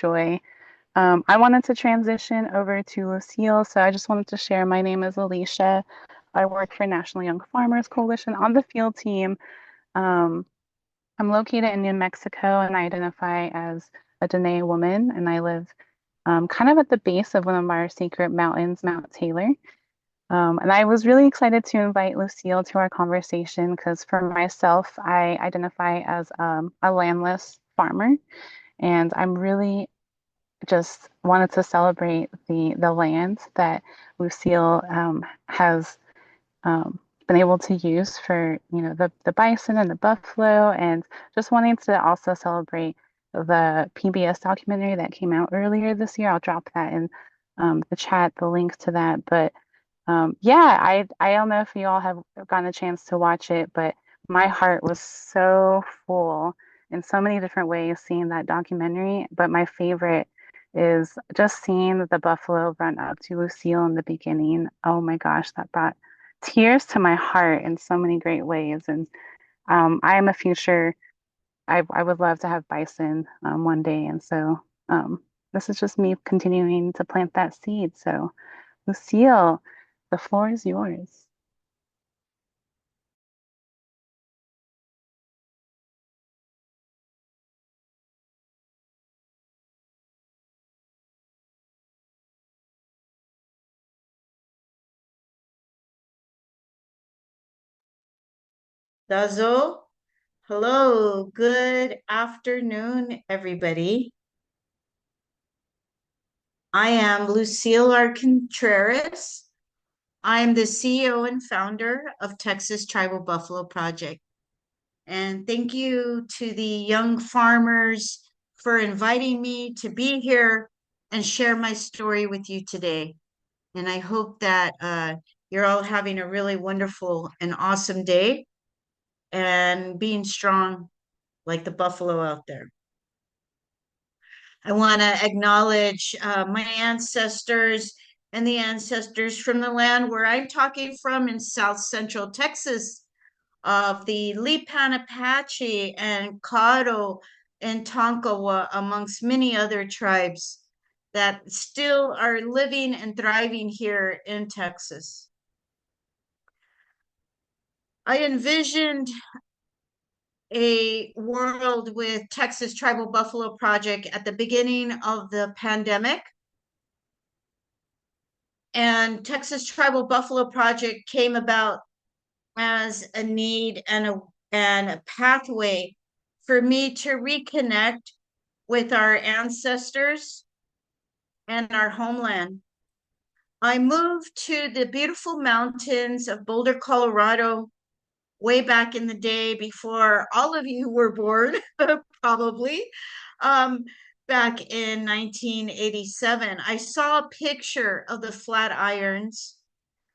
joy. I wanted to transition over to Lucille, so I just wanted to share. My name is Alicia. I work for National Young Farmers Coalition on the field team. Um, I'm located in New Mexico and I identify as a Dene woman, and I live kind of at the base of one of our secret mountains, Mount Taylor. And I was really excited to invite Lucille to our conversation because for myself, I identify as a landless farmer, and I'm really just wanted to celebrate the land that Lucille has been able to use for the bison and the buffalo, and just wanting to also celebrate the PBS documentary that came out earlier this year. I'll drop that in the chat, the link to that. But yeah, I don't know if you all have gotten a chance to watch it, but my heart was so full in so many different ways seeing that documentary. But my favorite is just seeing the buffalo run up to Lucille in the beginning. Oh my gosh, that brought tears to my heart in so many great ways. And I am a future, I would love to have bison one day. And so this is just me continuing to plant that seed. So, Lucille, the floor is yours. Dazo, hello, good afternoon, everybody. I am Lucille Contreras. I am the CEO and founder of Texas Tribal Buffalo Project. And thank you to the young farmers for inviting me to be here and share my story with you today. And I hope that you're all having a really wonderful and awesome day and being strong like the buffalo out there. I want to acknowledge my ancestors and the ancestors from the land where I'm talking from in South Central Texas, of the Lipan Apache and Caddo and Tonkawa, amongst many other tribes that still are living and thriving here in Texas. I envisioned a world with Texas Tribal Buffalo Project at the beginning of the pandemic. And Texas Tribal Buffalo Project came about as a need and a pathway for me to reconnect with our ancestors and our homeland. I moved to the beautiful mountains of Boulder, Colorado, way back in the day before all of you were born, probably. Um, Back in 1987, I saw a picture of the Flatirons.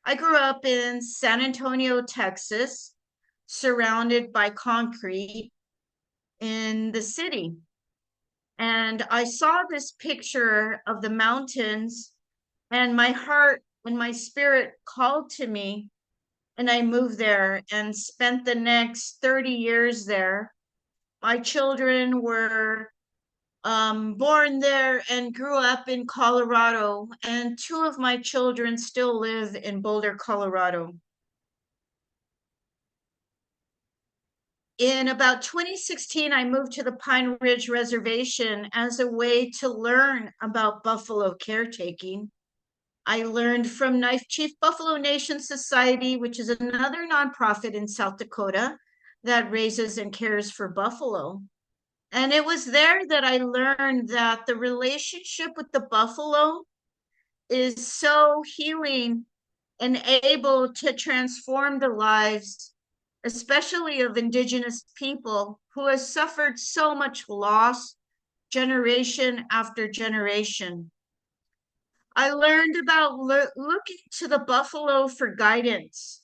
I grew up in San Antonio, Texas, surrounded by concrete in the city. And I saw this picture of the mountains, and my heart and my spirit called to me. And I moved there and spent the next 30 years there. My children were born there and grew up in Colorado, and two of my children still live in Boulder, Colorado. In about 2016, I moved to the Pine Ridge Reservation as a way to learn about buffalo caretaking. I learned from Knife Chief Buffalo Nation Society, which is another nonprofit in South Dakota that raises and cares for buffalo. And it was there that I learned that the relationship with the buffalo is so healing and able to transform the lives, especially of Indigenous people who have suffered so much loss generation after generation. I learned about looking to the buffalo for guidance.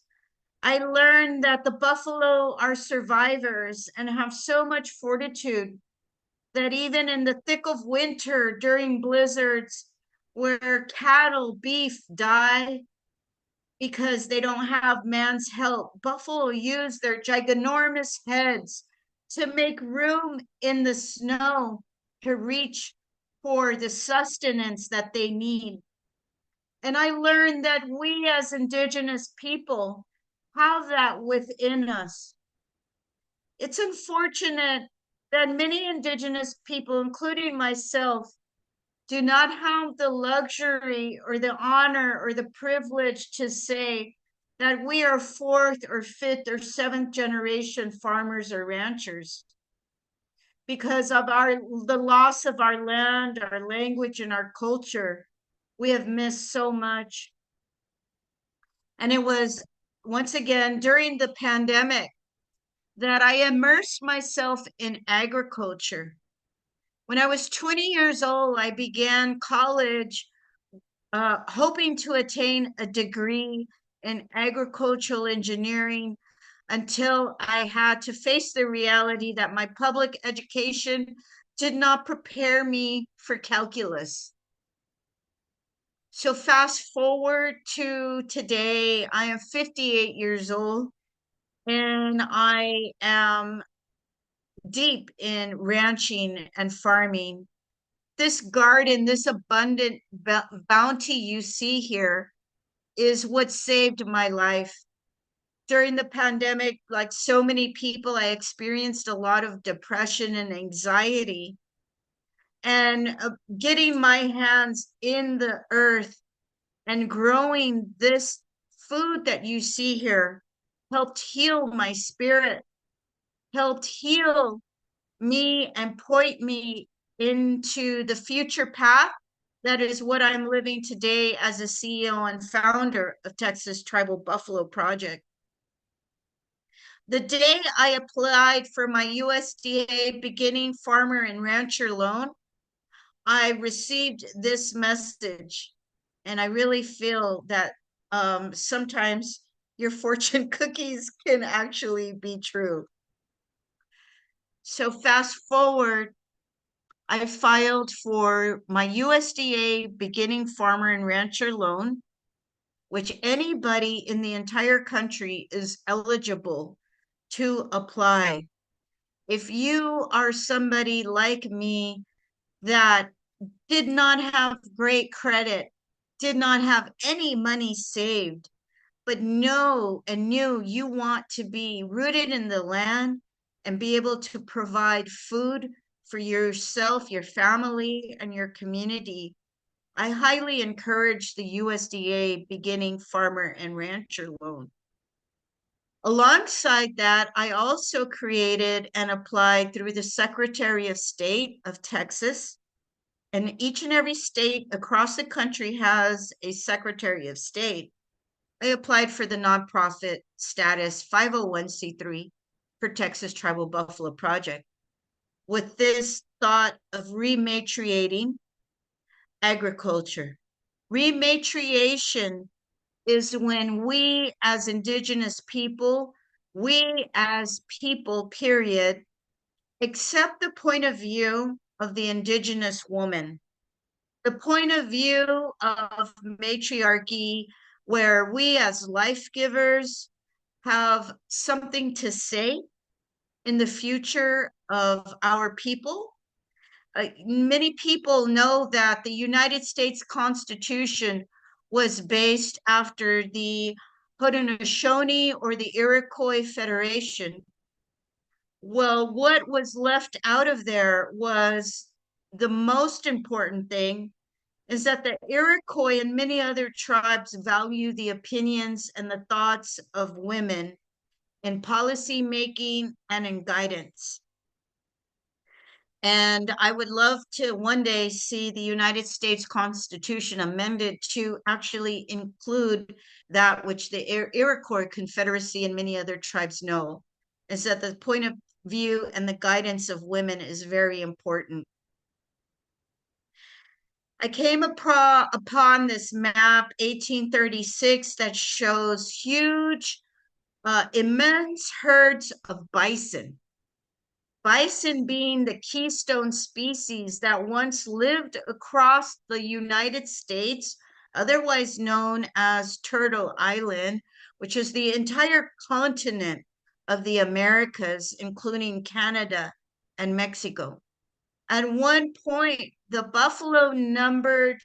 I learned that the buffalo are survivors and have so much fortitude that even in the thick of winter during blizzards where cattle, beef die because they don't have man's help, buffalo use their ginormous heads to make room in the snow to reach for the sustenance that they need. And I learned that we as Indigenous people have that within us. It's unfortunate that many Indigenous people, including myself, do not have the luxury or the honor or the privilege to say that we are fourth or fifth or seventh generation farmers or ranchers because of the loss of our land, our language, and our culture. We have missed so much. And it was once again during the pandemic that I immersed myself in agriculture. When I was 20 years old, I began college hoping to attain a degree in agricultural engineering until I had to face the reality that my public education did not prepare me for calculus. So fast forward to today, I am 58 years old and I am deep in ranching and farming. This garden, this abundant bounty you see here is what saved my life. During the pandemic, like so many people, I experienced a lot of depression and anxiety. And getting my hands in the earth and growing this food that you see here helped heal my spirit, helped heal me and point me into the future path. That is what I'm living today as a CEO and founder of Texas Tribal Buffalo Project. The day I applied for my USDA beginning farmer and rancher loan, I received this message. And I really feel that sometimes your fortune cookies can actually be true. So fast forward, I filed for my USDA beginning farmer and rancher loan, which anybody in the entire country is eligible to apply. If you are somebody like me that did not have great credit, did not have any money saved, but know and knew you want to be rooted in the land and be able to provide food for yourself, your family, and your community, I highly encourage the USDA beginning farmer and rancher loan. Alongside that, I also created and applied through the Secretary of State of Texas. And each and every state across the country has a Secretary of State. I applied for the nonprofit status 501c3 for Texas Tribal Buffalo Project with this thought of rematriating agriculture. Rematriation is when we as Indigenous people, we as people, period, accept the point of view of the Indigenous woman, the point of view of matriarchy, where we as life givers have something to say in the future of our people. Many people know that the United States Constitution was based after the Haudenosaunee or the Iroquois Federation. Well, what was left out of there was the most important thing is that the Iroquois and many other tribes value the opinions and the thoughts of women in policy making and in guidance. And I would love to one day see the United States Constitution amended to actually include that which the Iroquois Confederacy and many other tribes know, is that the point of view and the guidance of women is very important. I came upon this map, 1836, that shows huge, immense herds of bison. Bison being the keystone species that once lived across the United States, otherwise known as Turtle Island, which is the entire continent of the Americas, including Canada and Mexico. At one point, the buffalo numbered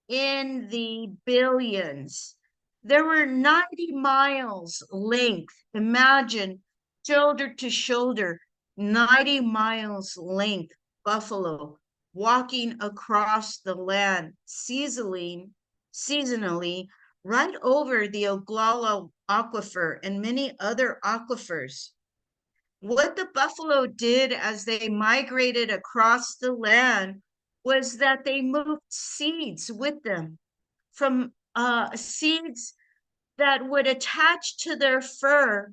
in the billions. There were 90 miles length. Imagine shoulder to shoulder, 90 miles length buffalo walking across the land seasonally right over the Oglala Aquifer and many other aquifers. What the buffalo did as they migrated across the land was that they moved seeds with them from seeds that would attach to their fur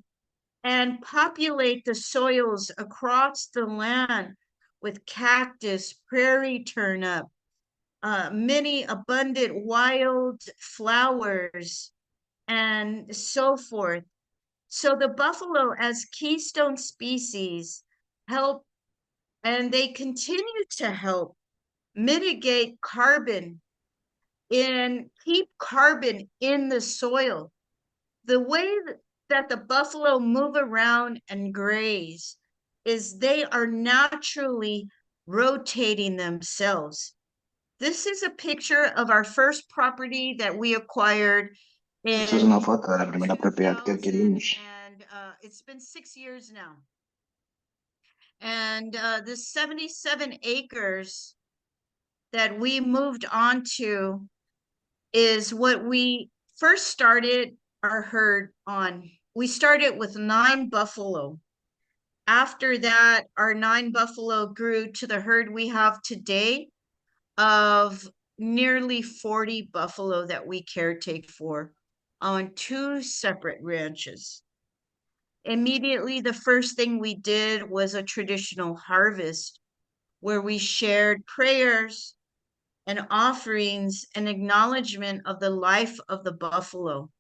and populate the soils across the land with cactus, prairie turnip, many abundant wild flowers, and so forth. So the buffalo, as keystone species, help, and they continue to help mitigate carbon and keep carbon in the soil. The way that the buffalo move around and graze is they are naturally rotating themselves. This is a picture of our first property that we acquired Esta es in una foto de la primera propiedad que 2000, adquirimos. and it's been 6 years now. And this 77 acres that we moved onto is what we first started our herd on. We started with 9 buffalo. After that, our 9 buffalo grew to the herd we have today of nearly 40 buffalo that we caretake for on 2 separate ranches. Immediately, the first thing we did was a traditional harvest where we shared prayers and offerings and acknowledgement of the life of the buffalo.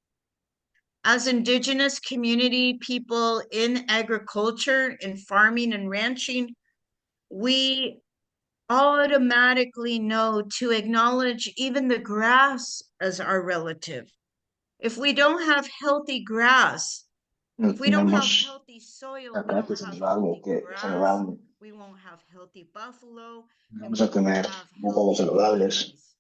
As indigenous community people in agriculture, in farming and ranching, we automatically know to acknowledge even the grass as our relative. If we don't have healthy grass, No if we don't have tenemos healthy soil, we acá don't que have saludable, healthy que grass, saludable. we won't have healthy buffalo, and Vamos we a won't tener have búfalos healthy saludables communities.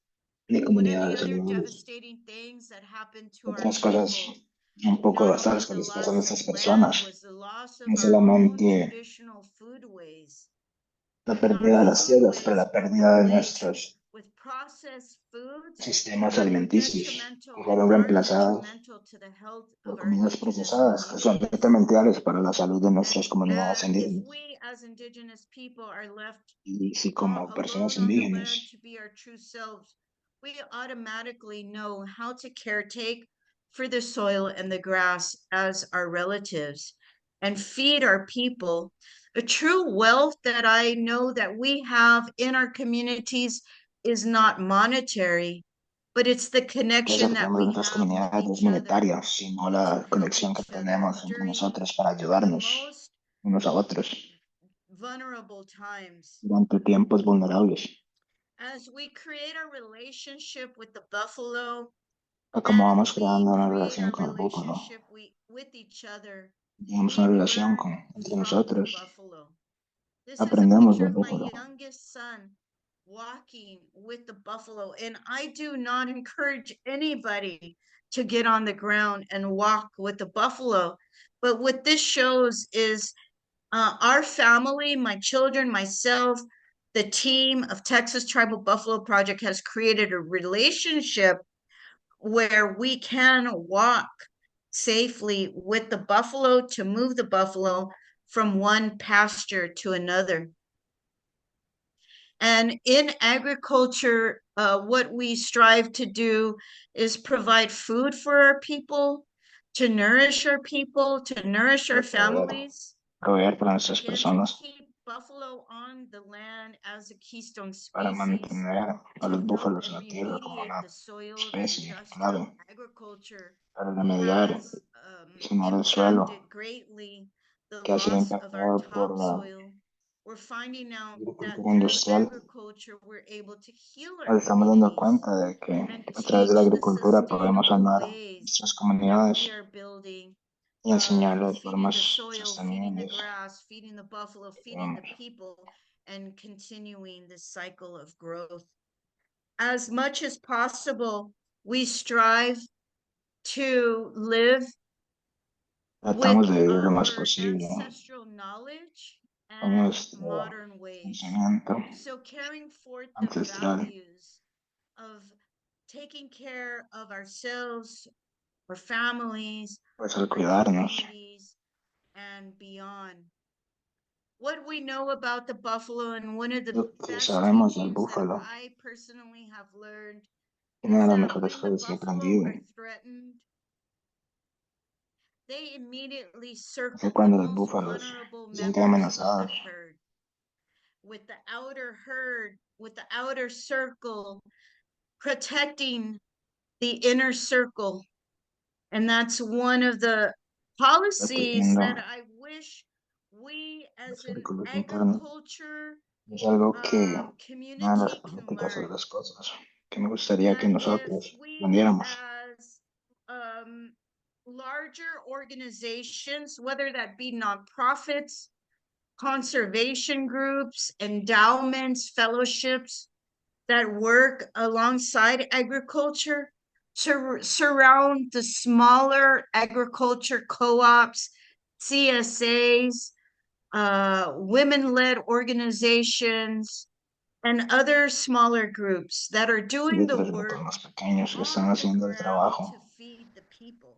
y One of the comunidades other saludables. devastating things that happened to our Otras cosas people, un poco not only devastadoras que the les pasan a loss of estas land, personas, was the loss of no our own solamente traditional foodways. la And our pérdida de las tierras, pero foodways la are pérdida de replaced nuestros with processed foods sistemas that were alimenticios, que detrimental and fueron are reemplazados detrimental to the health por of our comidas indigenous procesadas, que son communities. detrimentales para la salud de nuestras And comunidades if indígenas. we as indigenous people are left Y si como personas alone on the land indígenas to be our true selves, we automatically know how to caretake for the soil and the grass as our relatives and feed our people. A true wealth that I know that we have in our communities is not monetary, but it's the cosa connection que that tenemos en we nuestras have with comunidades no es each other monetaria, sino to la help conexión que each other tenemos entre during nosotros para the ayudarnos most unos a otros vulnerable times. durante tiempos vulnerables. As we create our relationship with the buffalo A como and vamos we creando una create relación our con el búfalo, relationship with each other, tenemos una we relación learn entre from the nosotros, buffalo. This is a aprendemos picture del of my búfalo. youngest son walking with the buffalo, and I do not encourage anybody to get on the ground and walk with the buffalo. But what this shows is our family, my children, myself, the team of Texas Tribal Buffalo Project has created a relationship where we can walk safely with the buffalo to move the buffalo from one pasture to another. And in agriculture, what we strive to do is provide food for our people, to nourish our people, to nourish our families. Proveer para nuestras Again, to personas, keep buffalo on the land as a keystone para species, mantener a to los help búfalos en la tierra como remediate una the soil that especie industrial clave, agriculture para remediar, has sanar el suelo impacted greatly the que ha sido loss of our impactado por la topsoil. We're finding out that agricultura through industrial. agriculture, we're able to heal our Nos estamos dando communities cuenta de que and a través de la teach the agricultura podemos sustainable sanar ways nuestras that we comunidades are building, y enseñarles feeding formas the soil, feeding the sostenibles grass, feeding the buffalo, feeding um, the people, and continuing this cycle of growth. As much as possible, we strive to live Tratamos with de vivir lo más our posible ancestral knowledge con and nuestro modern ways. conocimiento So carrying forth the ancestral, values of taking care of ourselves, our families, pues al our cuidarnos, communities, and beyond. What we know about the buffalo, and one of the lo que best sabemos del teachings that búfalo, I personally have learned una is de las that mejores when the cosas que he buffalo aprendido are threatened, they immediately es que circle the cuando los most búfalos vulnerable se sienten members of the amenazados, herd, with the outer circle protecting the inner circle. And that's one of the policies protegiendo that I wish we los as an círculos internos. agriculture Es algo que una de las community can políticas o de learn. las cosas que me gustaría que That if nosotros we aprendiéramos. as larger organizations, whether that be nonprofits, conservation groups, endowments, fellowships that work alongside agriculture, to surround the smaller agriculture co-ops, CSAs, women-led organizations, and other smaller groups that are Y doing the otros work grupos más pequeños que están on the haciendo el ground trabajo. to feed the people.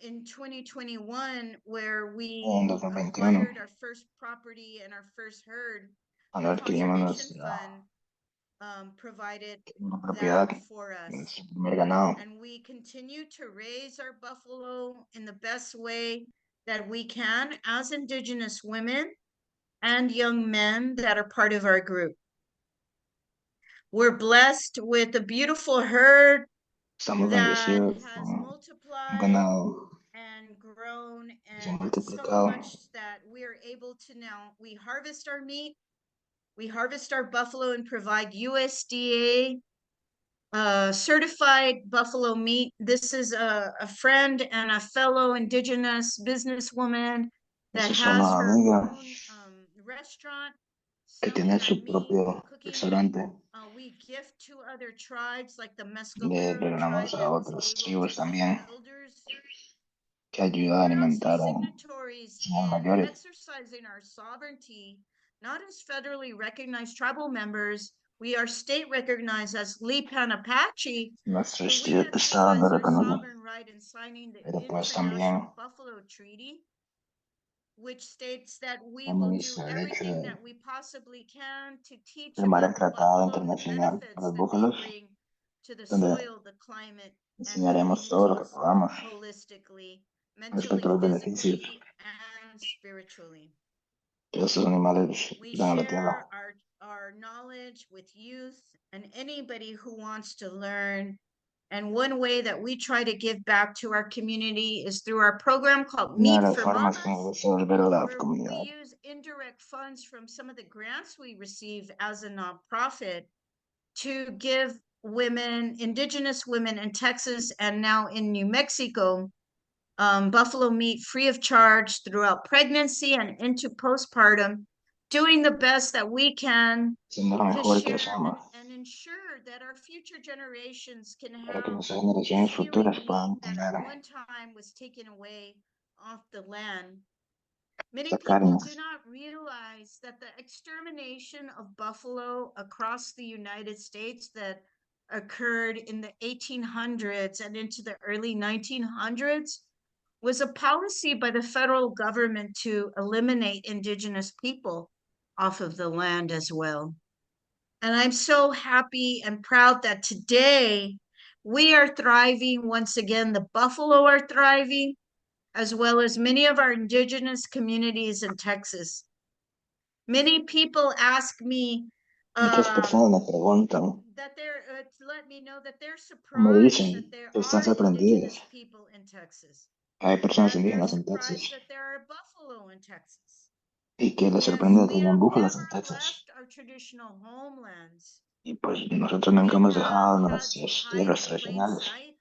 In 2021, where we En 2021, acquired our first property and our first herd, cuando the adquirimos Conservation nuestra Fund provided propiedad, that for us. nuestro primer ganado, And we continue to raise our buffalo in the best way that we can as Indigenous women and young men that are part of our group. We're blessed with a beautiful herd estamos that bendecidos has con un multiplied ganado and grown, que se ha and so multiplicado. much that we are able to now, we harvest our meat, we harvest our buffalo and provide USDA certified buffalo meat. This is a friend and a fellow Indigenous businesswoman that Esa es has una her amiga own restaurant que selling tiene our su meat, propio cooking it. restaurante. We gift to other tribes like the Le Mescalero tribe regalamos a that was otras able to tribus feed también elders. que ayuda a alimentar Proud a signatories señores in mayores. exercising our sovereignty, not as federally recognized tribal members. We are state recognized as Lipan Apache, Nuestro but we estado exercise lo our reconoce, sovereign right in signing the pero pues también International Buffalo Treaty, which states that we will hemos do visto el hecho everything de that we possibly can to teach firmar el about the Tratado buffalo and the Internacional para benefits los that they búfalos, bring to the donde soil, the climate, and enseñaremos todo lo que communities podamos holistically, respecto a mentally, los beneficios physically, and spiritually. que estos animales We dan a la tierra. share our knowledge with youth and anybody who wants to learn. And one way that we try to give back to our community is through our program called Una de Meat las for formas que Mamas, nos gusta volver a la where we comunidad. use indirect funds from some of the grants we receive as a nonprofit to give women, Indigenous women in Texas and now in New Mexico, buffalo meat free of charge throughout pregnancy and into postpartum, doing the best that we can Siendo lo to mejor que share somos, and ensure that our future generations can para que have nuestras this generaciones futuras healing puedan meat that tener at one time was taken away off the land. Many esta people carne. do not realize that the extermination of buffalo across the United States that occurred in the 1800s and into the early 1900s was a policy by the federal government to eliminate Indigenous people off of the land as well. And I'm so happy and proud that today we are thriving. Once again, the buffalo are thriving, as well as many of our Indigenous communities in Texas. Many people ask me Muchas personas me preguntan, that they're to let me know that they're me surprised dicen that there que están are sorprendidos Indigenous people in Texas. que hay personas And they're indígenas en Texas surprised that there are buffalo in Texas. y que les If sorprende que we hayan have búfalos en never Texas. left our traditional homelands, Y pues nosotros nunca we hemos have dejado had to nuestras hide tierras in plain tradicionales. sight.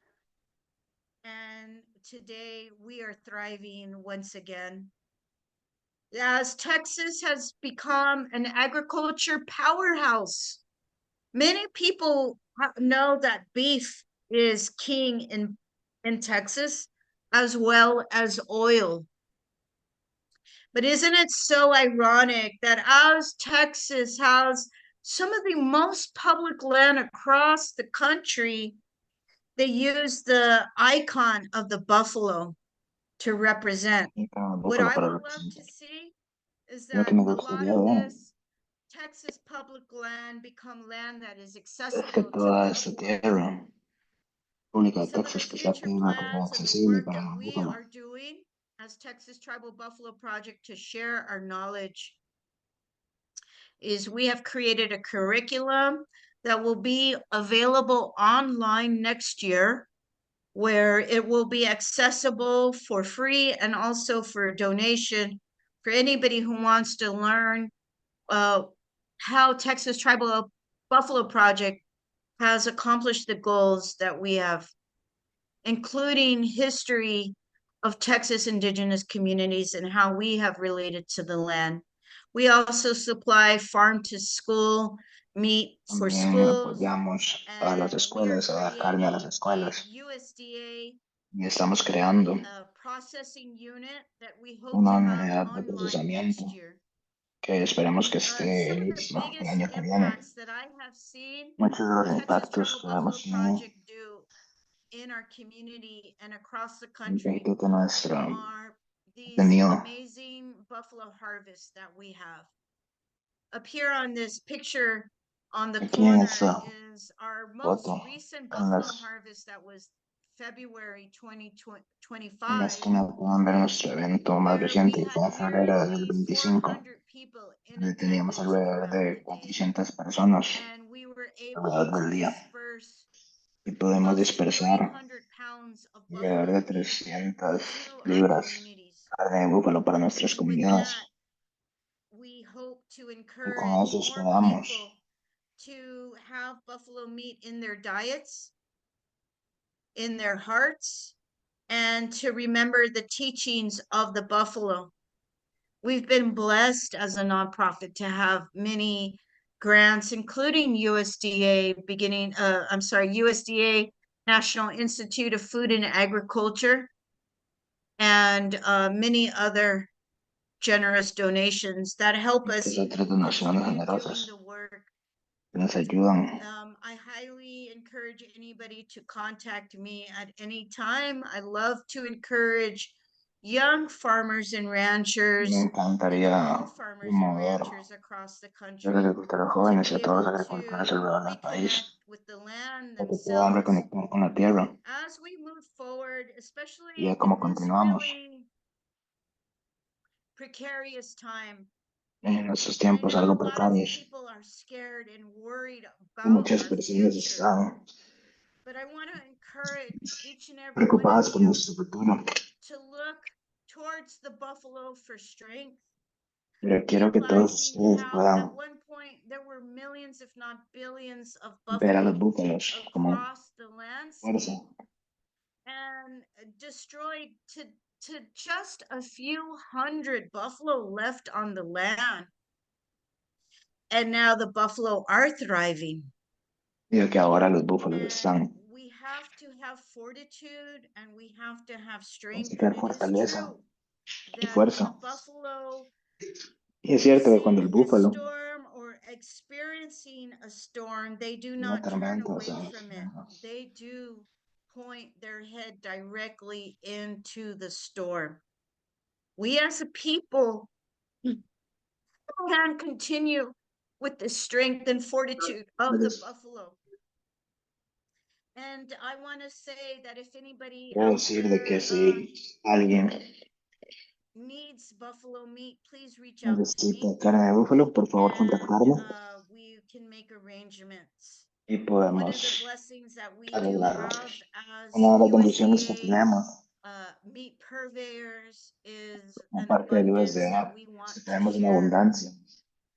And today we are thriving once again. as Texas has become an agriculture powerhouse. Many people know that beef is king in Texas, as well as oil. But isn't it so ironic that as Texas has some of the most public land across the country, they use the icon of the buffalo to represent. Y con el What búfalo I para would love to representar. see is Lo que that me a lot gustaría of ver this Texas public land become land that is es que accessible to the toda esta buffalo. tierra pública de Some of the Texas que sea future tierra que sea plans of the accesible work para that el we búfalo. are doing as Texas Tribal Buffalo Project to share our knowledge is we have created a curriculum that will be available online next year, where it will be accessible for free and also for donation for anybody who wants to learn how Texas Tribal Buffalo Project has accomplished the goals that we have, including history of Texas indigenous communities and how we have related to the land. We also supply farm to school meat for También schools, apoyamos a las and we are escuelas, a dar carne a las creating a escuelas. USDA Y estamos creando processing unit that we hope una to have unidad de online procesamiento next year. que esperemos que esté Some of the lista el biggest año que viene. impacts that I have seen Muchos de los Texas impactos Tribal que Buffalo hemos tenido, Project do in our community and across the el country impacto que nuestra ha are these tenido amazing buffalo harvests that we have. Up here on this picture on the aquí en corner esta is our most foto, recent en, buffalo las, harvest that was February en la 2025, esquina pueden ver nuestro evento más where we reciente, que had fue en febrero del nearly 25, 400 people in donde teníamos attendance alrededor throughout de the day. 400 personas And we were able alrededor to del día. disperse Y podemos close to dispersar 300 pounds of alrededor buffalo de meat 300 to our libras communities. de carne de búfalo para nuestras And with that, comunidades. we hope to Y con encourage eso more esperamos people to have buffalo meat in their diets, in their hearts, and to remember the teachings of the buffalo. We've been blessed as a nonprofit to have many grants, including USDA National Institute of Food and Agriculture, and many other generous donations that help us estas otras donaciones continue doing generosas the work. que nos ayudan. I highly encourage anybody to contact me at any time. I love to encourage young farmers and ranchers Me and encantaría all farmers and promover ranchers across the a los country agricultores to jóvenes y be a todos able los agricultores to alrededor del reconnect país with the land para que puedan themselves reconectar con la tierra. as we move forward, Y especially ya in como this continuamos really precarious time. en estos I tiempos know algo a lot of precarios people are scared and worried y about muchas our personas future, están but I want to encourage each and every one of preocupadas por you nuestro futuro. to look towards the buffalo for strength, Pero quiero que todos realizing ustedes how at puedan one point there were millions, if not billions, of ver a los buffalo búfalos como across the fuerza. landscape and destroyed to just a few hundred buffalo left on the land. And now the buffalo are thriving. Digo que ahora los búfalos And están we have to have fortitude and we have to have con strength. And sacar it is fortaleza true y that when a fuerza. buffalo Y es is cierto que cuando el seeing a búfalo storm or experiencing a storm, they do una not turn tormenta, o away sea, from it. They do point their head directly into the storm. We as a people can continue with the strength and fortitude of the buffalo. And I want to say that if anybody quiero out decir de que there si alguien needs buffalo meat, please reach out to necesita me carne de búfalo, por favor and contactarme we can make arrangements. y One of the podemos blessings that we do arreglarlo. have as Una de las bendiciones que USDA tenemos meat purveyors is como an parte del abundance that USDA we es want que to tenemos una share. abundancia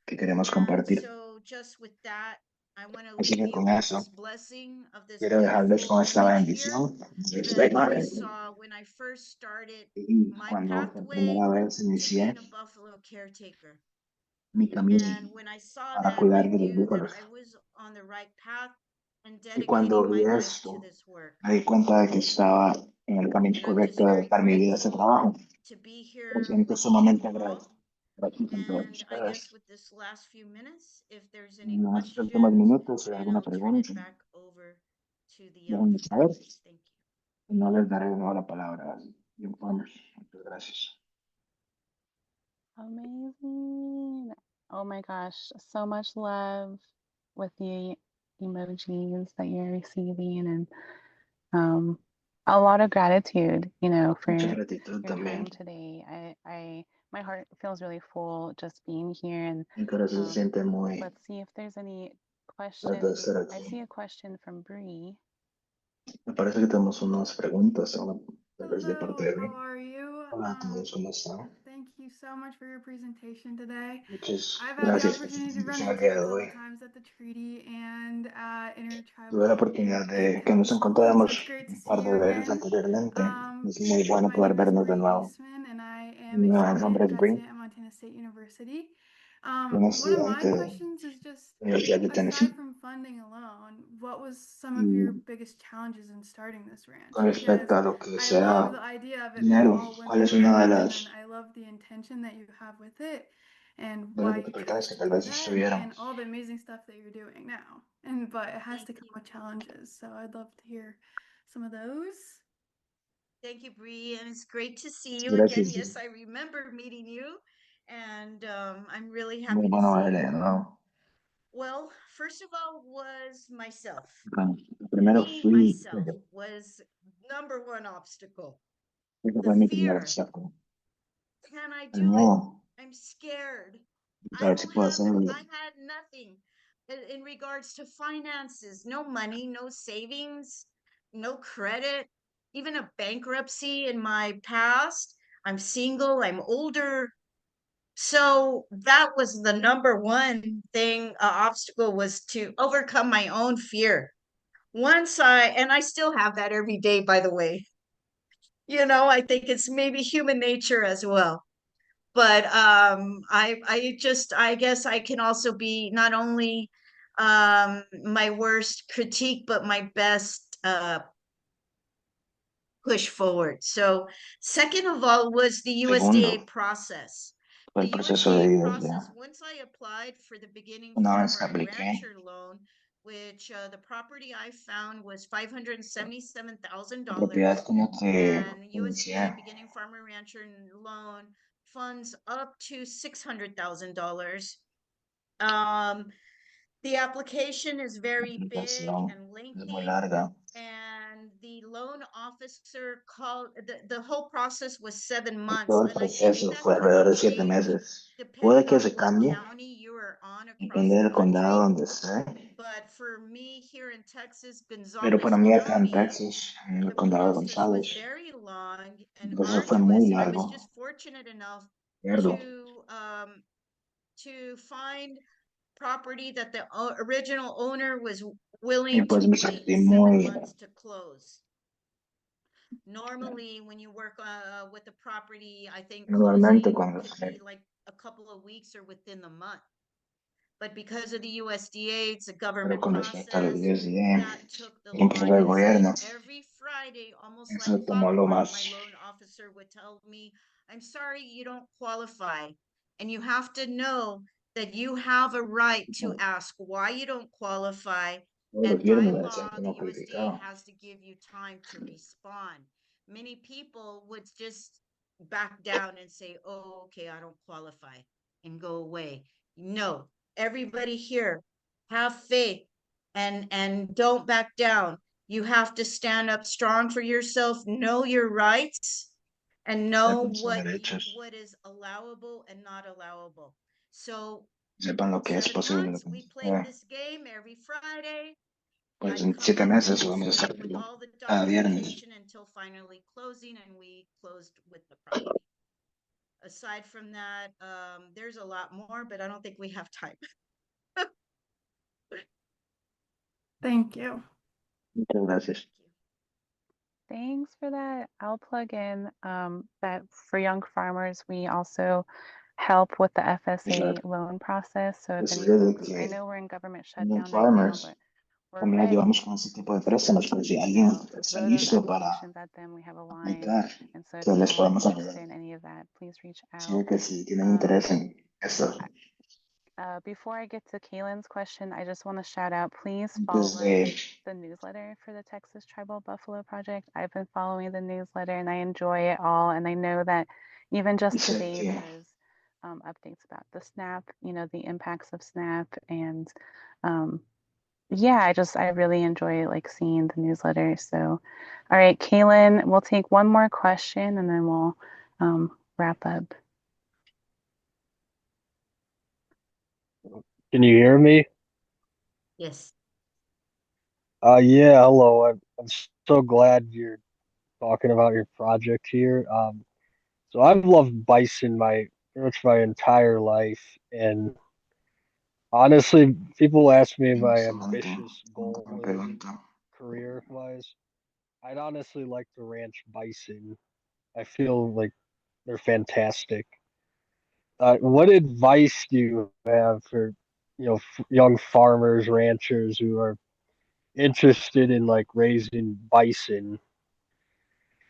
que queremos And compartir. so just with that, I want to Así leave que you con with eso, this blessing of this quiero dejarles beautiful con esta image here bendición. that I saw when I first started Y my cuando por pathway primera vez to being inicié a buffalo caretaker. mi camino And when I saw para that, I cuidar de los knew that búfalos. I was on the right path and Y cuando dedicating vi my life to esto, this work. me di cuenta de que estaba en el camino And I'm just correcto de very dar mi vida a ese grateful trabajo. to be Me here siento with you sumamente all. agradecido con todos And I guess ustedes. with this last few minutes, if there's any En estos últimos questions, minutos, si hay then alguna I'll turn it pregunta, back over to the young déjenme saber. farmers. Thank you. Y no les daré de nuevo la palabra a Young Farmers. Muchas gracias. Amazing. Oh my gosh, so much love with the emojis that you're receiving and a lot of gratitude, for Mucha gratitud your también. time today. My heart feels really full just being here and Mi corazón se siente muy let's see if there's any grato de questions. estar I see aquí. a question from Bree. Me parece que tenemos unas preguntas, tal vez de parte Hello, de how mí. are you? Hola a todos, ¿cómo están? Thank you so much for your presentation today. Muchas I've had the gracias por su opportunity to run presentación el into you día a de couple hoy. times at the treaty and at Tuve la Intertribal oportunidad Youth de que nos Council, and so it's encontráramos great to un see par you de veces again. anteriormente. Es muy bueno My poder name is vernos de Bree nuevo. Eastman, and I am Mi a nombre student es Bree, resident at Montana State University. un One of my estudiante de questions is just, la Universidad de aside Tennessee. from funding alone, what was some of your Y biggest challenges in starting this ranch? con respecto Because a lo que I love sea the idea of it being dinero, all ¿cuál es women una de run, and then las I love the intention that you have with it and de las why you dificultades chose que to tal do vez that estuvieron? and all the amazing stuff that you're doing now. But it has Thank to come you. with challenges. So I'd love to hear some of those. Thank you, Bree. And it's great to see you again. Gracias. Yes, I remember meeting you. And I'm really Muy happy to bueno see verle you. de nuevo. Well, first of all, was myself. Bueno, primero Being fui myself yo. was number one obstacle. Ese The fue mi primer fear. obstáculo. Can I El do it? miedo, I'm scared. I saber si don't puedo have, hacerlo. I had nothing in regards to finances, no money, no savings, no credit, even a bankruptcy in my past. I'm single, I'm older. So that was the number one thing, obstacle was to overcome my own fear. And I still have that every day, by the way. I think it's maybe human nature as well. But I guess I can also be not only my worst critique, but my best push forward. So second of all was the Segundo, USDA process. fue el The proceso de USDA process, IDEA. once I applied for the beginning Una vez que farmer and apliqué, rancher loan, which the property I found was la $577,000, propiedad con la que and USDA inicié, beginning farmer rancher loan funds up to $600,000. Um, the application is la very big aplicación and es muy lengthy, larga. and the loan officer called the whole process was 7 months, Todo el and I think proceso that fue could alrededor de 7 change meses. Puede depending que on se what cambie, county you are on across depende the del condado country. donde esté. But for me here in Texas, Pero para Gonzales mí acá en County, Texas, en el the condado de process was González, very long and el proceso fue muy arduous. I was largo, just fortunate enough ¿cierto? to find property that the original owner was Y willing pues to me wait sentí 7 months to close. Normally, when you work with the property, I think normalmente closing cuando could se, be like a couple of weeks or within the month. But because of the USDA, it's a pero government con respecto a los process USDA, that took the un proceso del longest. And gobierno, every Friday, almost like eso tomó lo clockwork, my más, loan officer would tell me, I'm sorry, you don't qualify. And you have to know that you have a right to ask why you don't qualify. todos los And by viernes me decían law, que the no USDA calificaba. has to give you time to respond. Many people would just back down and say, oh, okay, I don't qualify, and go away. No, everybody here, have faith and don't back down. You have to stand up strong for yourself, know your rights, and know Sepan sus derechos, what is allowable and not allowable. So sepan lo que es 7 posible y lo months que no we se played puede. this game every Friday. Pues I'd en come 7 meses home, vamos a speak estar with all the cada viernes. documentation until finally closing, and we closed with the property. Aside from that, there's a lot more, but I don't think we have time. Thank you. Muchas gracias. Thanks for that. I'll plug in that for young farmers, we also help with the FSA Exacto. loan process. So if any Decía de folks, I que know we're in government Young shutdown right now, Farmers, but we're como la ready. ayudamos con ese tipo de préstamos, pero si alguien está Throw those listo para applications at them. We have a line. aplicar, And so if que les anyone's podemos ayudar. interested in any of that, please reach Sí, out. que si tienen interés en esto, Before I get to Kaylin's question, I just want to shout out, please antes follow de the newsletter for the Texas Tribal Buffalo Project. I've been following the newsletter and I enjoy it all. And I know that even y just sé today, que there's updates about the SNAP, the impacts of SNAP. And yeah, I really enjoy like seeing the newsletter. So, all right, Kaylin, we'll take one more question and then we'll wrap up. Can you hear me? Yes. Yeah, hello. I'm so glad you're talking about your project here. So I've loved bison pretty much my entire life, and honestly, people ask me my excelente, ambitious una goal buena is in pregunta. career-wise. I'd honestly like to ranch bison. I feel like they're fantastic. What advice do you have for, young farmers, ranchers who are interested in like raising bison,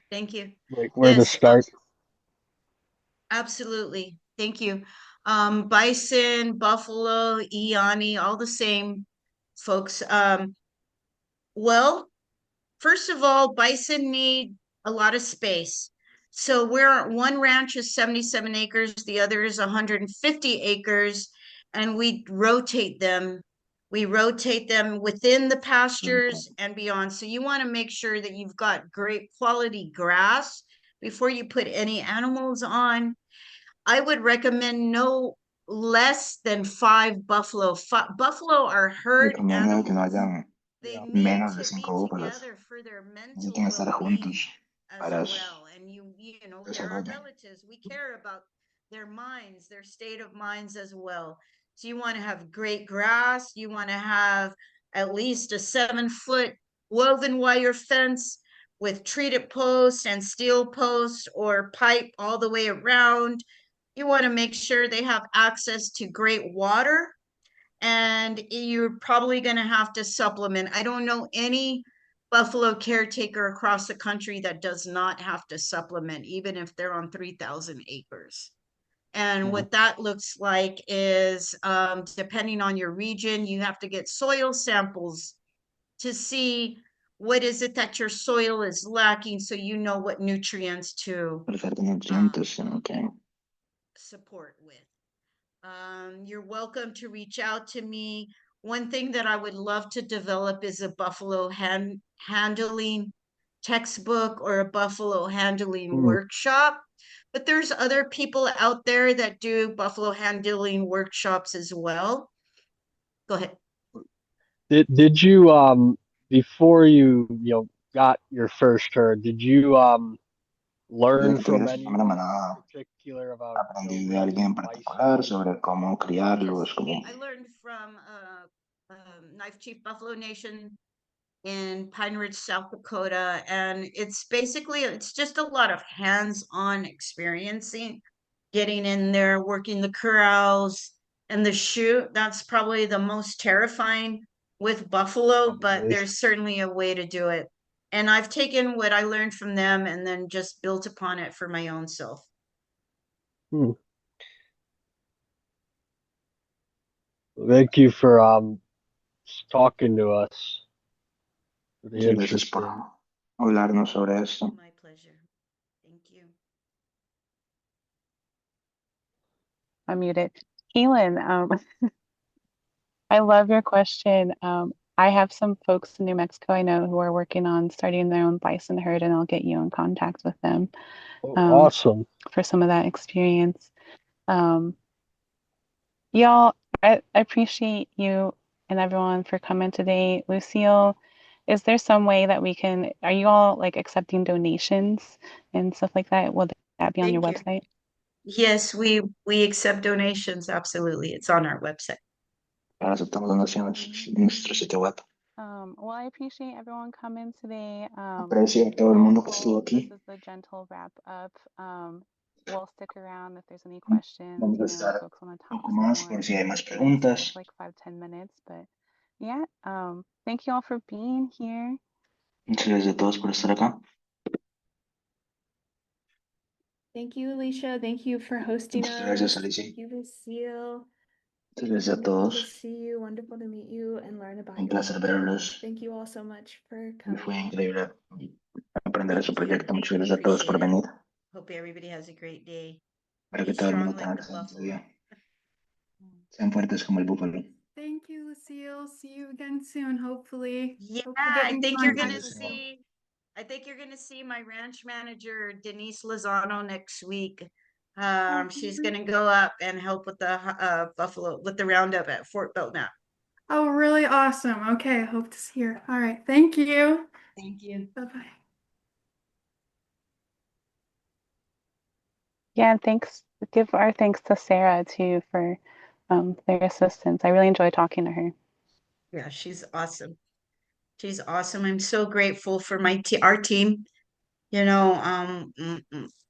Thank you. like where to Yes, start? absolutely. Thank you. Bison, buffalo, Iani, all the same, folks. Well, first of all, bison need a lot of space. So one ranch is 77 acres, the other is 150 acres, and we rotate them. We rotate them within the pastures and beyond. So you want to make sure that you've got great quality grass before you put any animals on. I would recommend no less than 5 buffalo. Buffalo are herd Recomiendo que no animals. hayan They Yeah. need menos de to be 5 búfalos. together for their mental Necesitan estar well-being juntos as para su well. And they're our desarrollo. relatives. We care about their minds, their state of minds as well. So you want to have great grass. You want to have at least a 7-foot woven wire fence with treated posts and steel posts or pipe all the way around. You want to make sure they have access to great water, and you're probably going to have to supplement. I don't know any buffalo caretaker across the country that does not have to supplement, even if they're on 3,000 acres. And Mhm. what that looks like is, depending on your region, you have to get soil samples to see what is it that your soil is lacking, so you know what nutrients to Oferta de nutrientes, ok. support with. You're welcome to reach out to me. One thing that I would love to develop is a buffalo handling textbook or a buffalo handling Hmm. workshop. But there's other people out there that do buffalo handling workshops as well. Go ahead. Did you before you got your first herd, did you Quería learn que from tuvieras una anyone in manada. particular about Aprendí de alguien raising en bison? particular sobre cómo criarlos, Yes, cómo I learned from Knife Chief Buffalo Nation in Pine Ridge, South Dakota. And it's just a lot of hands-on experiencing, getting in there, working the corrals and the chute. That's probably the most terrifying with buffalo, but Probably. there's certainly a way to do it. And I've taken what I learned from them and then just built upon it for my own self. Hmm. Thank you for talking to us. Pretty muchas gracias por interesting. hablarnos sobre esto. My pleasure. Thank you. I'm muted. Kaylin, I love your question. I have some folks in New Mexico I know who are working on starting their own bison herd, and I'll get you in contact with them Oh, um, awesome. for some of that experience. Um, y'all, I appreciate you and everyone for coming today. Lucille, is there some way that are you all like accepting donations and stuff like that? Will that be on your Thank you. website? Yes, we accept donations. Absolutely. It's on our website. Ahora aceptamos donaciones en nuestro sitio web. Well, I appreciate everyone coming today. Aprecio a todo el mundo que estuvo Hopeful this aquí. is the gentle wrap up. We'll stick around if there's any questions, Vamos a estar folks want to un talk poco some más more. por si hay más Take preguntas. like 5-10 minutes, but yeah, thank you all for being here. Muchas gracias a todos por estar acá. Thank you, Alicia. Thank you for hosting Muchas gracias, us. Alicia. Thank you, Lucille. Muchas gracias a Wonderful to todos. see you. Wonderful to meet you and learn about Un your placer project. verlos. Thank you all so much for Me fue coming. increíble aprender de su Thank you. proyecto. Muchas We gracias a todos por appreciate it. venir. Hope everybody has a great day. Espero que Be todo el mundo strong tenga like un the excelente buffalo. día. Sean fuertes como el búfalo. Thank you, Lucille. See you again soon, hopefully. Yeah, Hope to get I in think you're contact gonna with you. see. I think you're gonna see my ranch manager Denise Lozano next week. She's gonna go up and help with the buffalo with the roundup at Fort Belknap. Oh, really awesome. Okay, I hope to see her. All right, thank you. Thank you. Bye-bye. Yeah, and give our thanks to Sarah too for their assistance. I really enjoyed talking to her. Yeah, she's awesome. She's awesome. I'm so grateful for our team.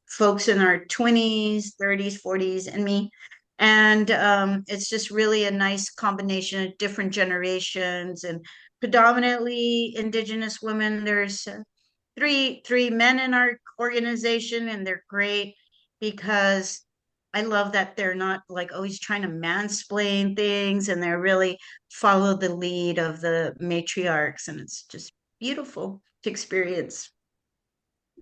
Folks in our 20s, 30s, 40s, and me. And it's just really a nice combination of different generations and predominantly Indigenous women. There's three men in our organization, and they're great because I love that they're not like always trying to mansplain things, and they really follow the lead of the matriarchs, and it's just beautiful to experience.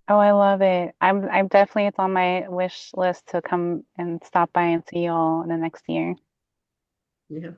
Oh, I love it. I'm definitely it's on my wish list to come and stop by and see y'all in the next year. Yeah.